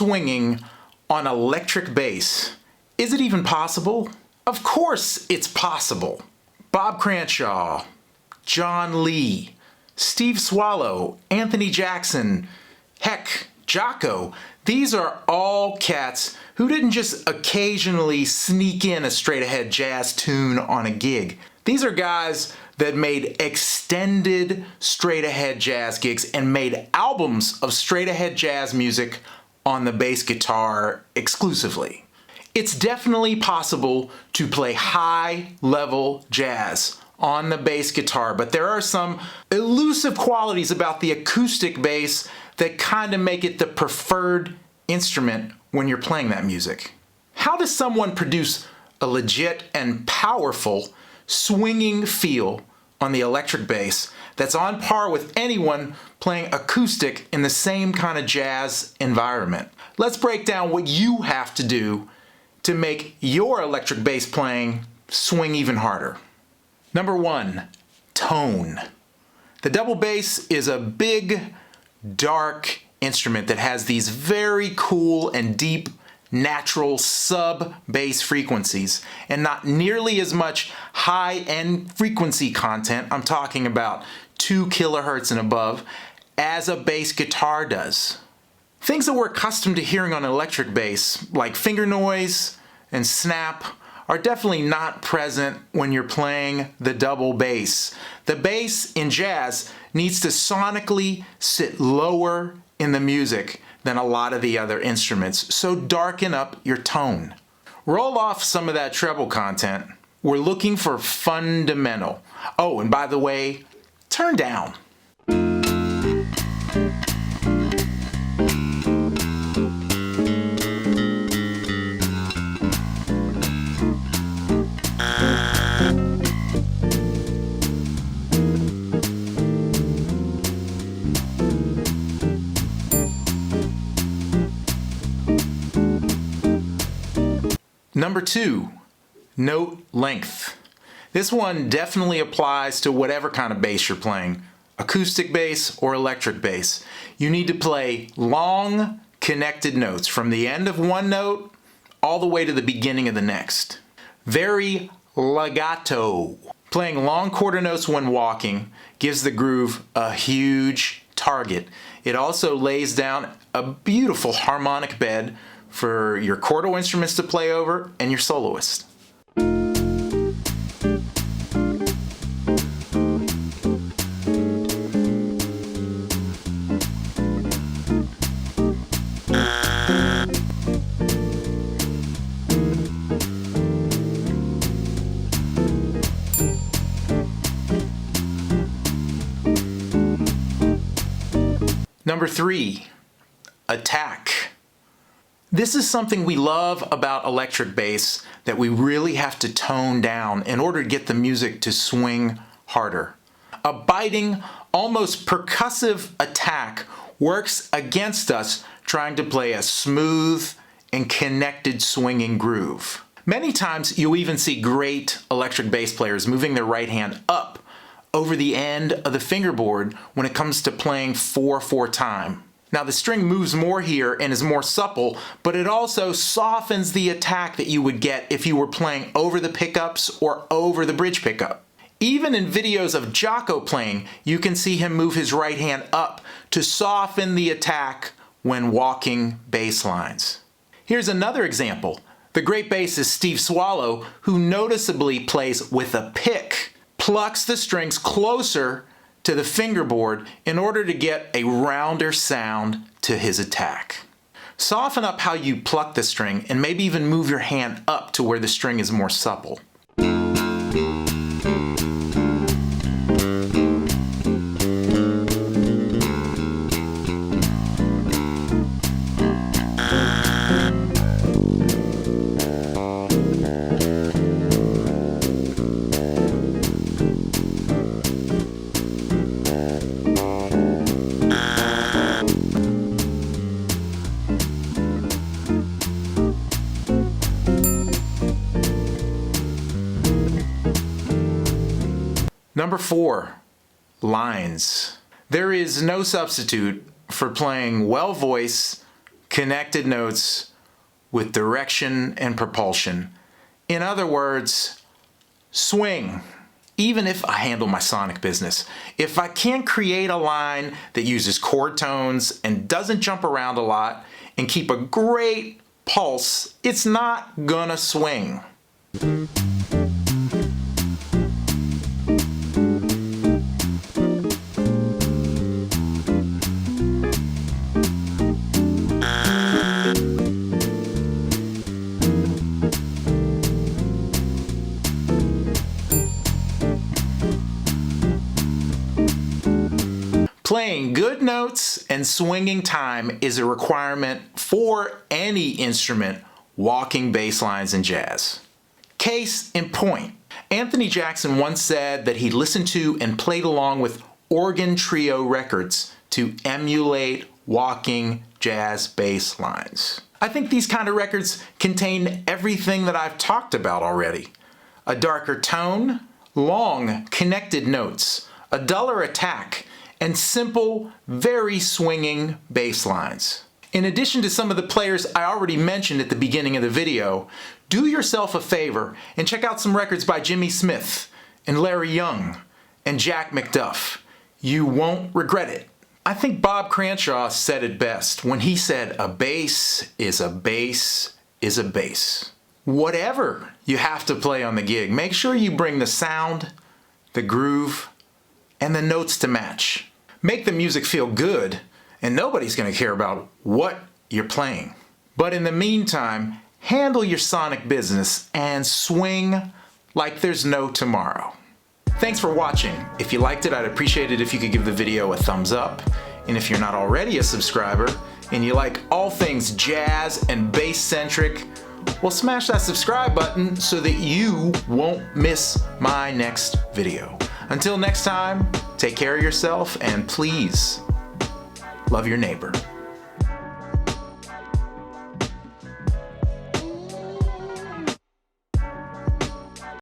swinging on electric bass. Is it even possible? Of course it's possible. Bob Cranshaw, John Lee, Steve Swallow, Anthony Jackson, heck, Jocko. These are all cats who didn't just occasionally sneak in a straight-ahead jazz tune on a gig. These are guys that made extended straight-ahead jazz gigs and made albums of straight-ahead jazz music on the bass guitar exclusively. It's definitely possible to play high-level jazz on the bass guitar, but there are some elusive qualities about the acoustic bass that kind of make it the preferred instrument when you're playing that music. How does someone produce a legit and powerful swinging feel on the electric bass that's on par with anyone playing acoustic in the same kind of jazz environment? Let's break down what you have to do to make your electric bass playing swing even harder. Number 1, tone. The double bass is a big, dark instrument that has these very cool and deep natural sub-bass frequencies and not nearly as much high-end frequency content, I'm talking about 2 kilohertz and above, as a bass guitar does. Things that we're accustomed to hearing on electric bass, like finger noise and snap, are definitely not present when you're playing the double bass. The bass in jazz needs to sonically sit lower in the music than a lot of the other instruments, so darken up your tone. Roll off some of that treble content. We're looking for fundamental. Oh, and by the way, turn down. Number 2, note length. This one definitely applies to whatever kind of bass you're playing, acoustic bass or electric bass. You need to play long, connected notes from the end of one note all the way to the beginning of the next. Very legato. Playing long quarter notes when walking gives the groove a huge target. It also lays down a beautiful harmonic bed for your chordal instruments to play over and your soloist. Number 3, attack. This is something we love about electric bass that we really have to tone down in order to get the music to swing harder. A biting, almost percussive attack works against us trying to play a smooth and connected swinging groove. Many times you'll even see great electric bass players moving their right hand up over the end of the fingerboard when it comes to playing 4/4 time. Now the string moves more here and is more supple, but it also softens the attack that you would get if you were playing over the pickups or over the bridge pickup. Even in videos of Jocko playing, you can see him move his right hand up to soften the attack when walking bass lines. Here's another example. The great bassist Steve Swallow, who noticeably plays with a pick, plucks the strings closer to the fingerboard in order to get a rounder sound to his attack. Soften up how you pluck the string and maybe even move your hand up to where the string is more supple. Number 4, lines. There is no substitute for playing well voiced, connected notes with direction and propulsion. In other words, swing. Even if I handle my sonic business, if I can't create a line that uses chord tones and doesn't jump around a lot and keep a great pulse, it's not gonna swing. Playing good notes and swinging time is a requirement for any instrument walking bass lines in jazz. Case in point, Anthony Jackson once said that he listened to and played along with organ trio records to emulate walking jazz bass lines. I think these kind of records contain everything that I've talked about already. A darker tone, long connected notes, a duller attack, and simple, very swinging bass lines. In addition to some of the players I already mentioned at the beginning of the video, do yourself a favor and check out some records by Jimmy Smith and Larry Young and Jack McDuff. You won't regret it. I think Bob Cranshaw said it best when he said, "A bass is a bass is a bass." Whatever you have to play on the gig, make sure you bring the sound, the groove, and the notes to match. Make the music feel good, and nobody's going to care about what you're playing. But in the meantime, handle your sonic business and swing like there's no tomorrow. Thanks for watching. If you liked it, I'd appreciate it if you could give the video a thumbs up. And if you're not already a subscriber and you like all things jazz and bass centric, well, smash that subscribe button so that you won't miss my next video. Until next time, take care of yourself and please love your neighbor.